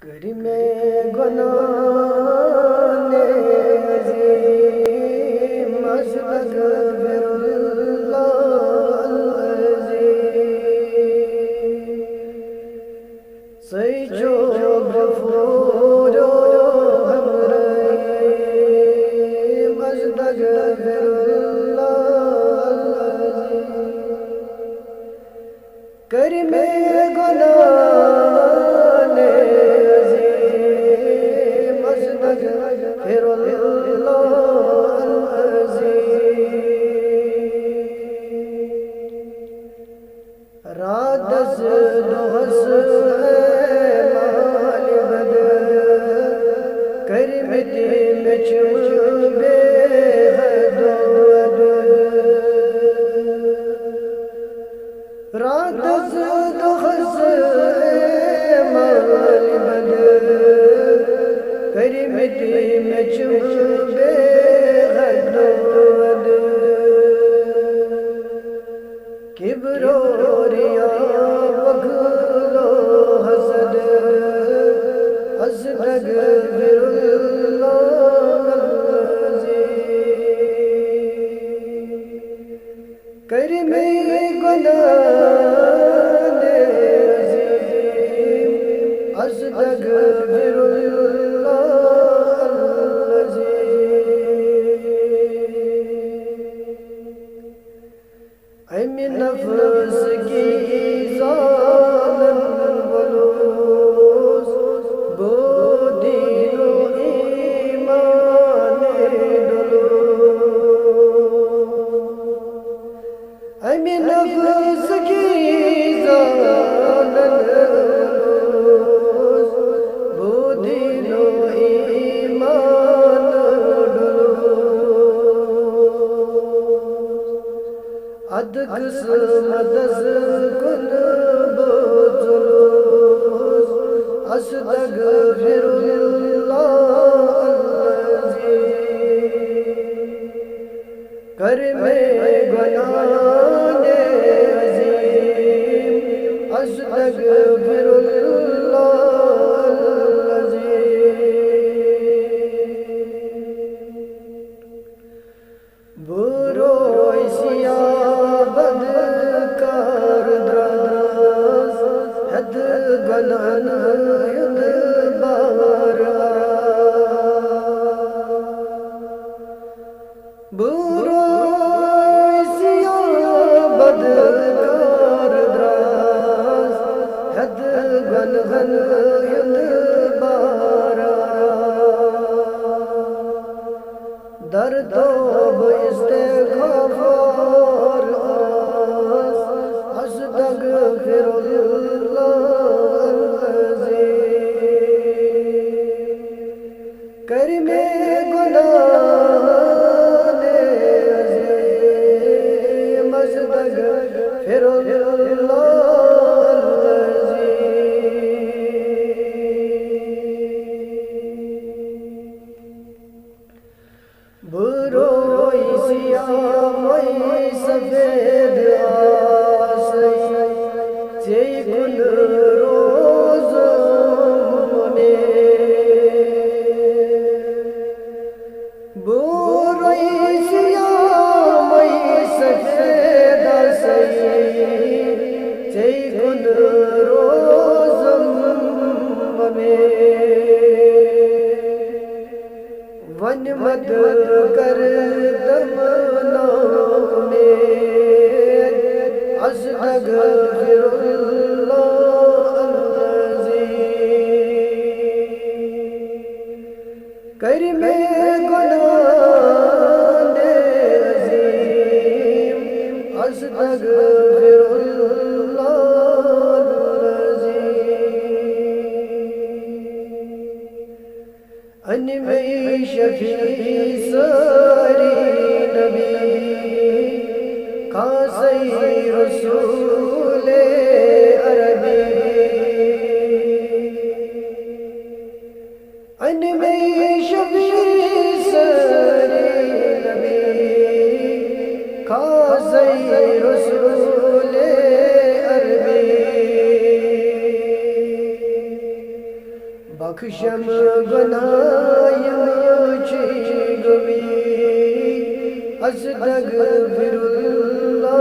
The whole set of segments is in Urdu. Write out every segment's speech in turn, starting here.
کرم گناہ عظیم استغفر اللہ العظیم سیچو غفور رحیم استغفر اللہ العظیم کرم گناہ عظیم استغفر اللہ العظیم رات دس دوس مال بد کرم مچ بے حد رات دس دوس مال بد کرم مچ بے حد کبرو ریا بغلو حسد استغفر اللہ العظیم کرم گناہ عظیم استغفر اللہ العظیم نفس کی ظالم بلوز بو دین و ایمان ڈلو نفس کی ظالم بلوز بو دین و ایمان اد قسمت کن بطلوز استغفر اللہ العظیم کرم گناہ عظیم استغفر اللہ العظیم بروئی سیاہ بدکار دراز حد گناہ ید بار بروئی سیاہ بدکار دراز حد گناہ ید بار درد و استغفار استغفر اللہ العظیم کرم گناہ عظیم استغفر اللہ بروئی سیاہ موئی سفید آسی چی کن روز منے بروئی سیاہ موئی سفید آسی چی کن روز منے ون مد کر دمنوں میں استغفر اللہ العظیم کرم گناہ عظیم استغفر اللہ العظیم میں شفیع ساری نبی خاصی رسول عربی میں شفیع ساری نبی خاصی رسول عربی بخشم گنایم چی گوی استغفر اللہ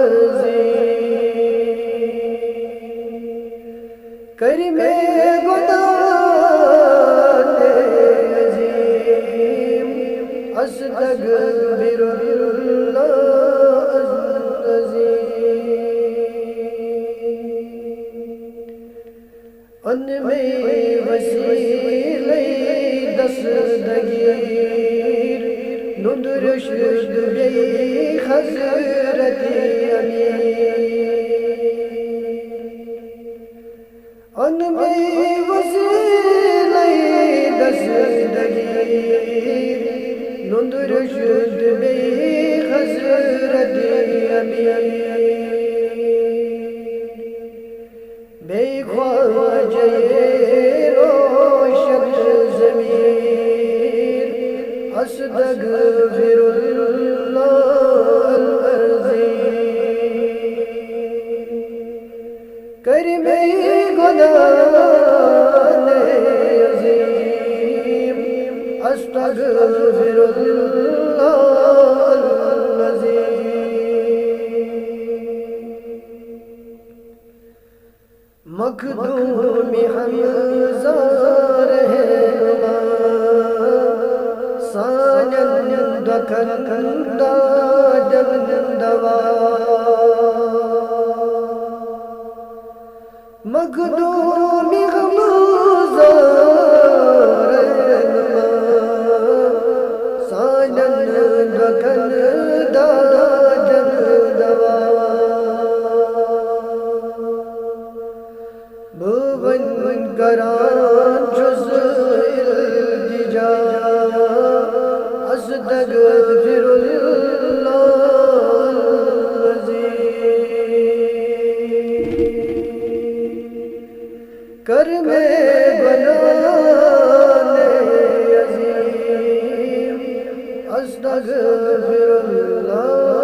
العظیم کرم گناہ عظیم استغفر اللہ ان میں وسیلے دستگیر ندرشد بی حضرت امین ان میں وسیلے دستگیر ندرشد بی حضرت امین بے خواجہ روشن ضمیر استغفر اللہ العظیم کرم گناہ عظیم استغفر اللہ العظیم مخدوم حمزہ رہنما سانند کندہ جگدوا مخدوم حمزہ رہنما سانند کندہ جگدوا بھون گران جز التجا استغفر اللہ العظیم کرم گناہ عظیم استغفر اللہ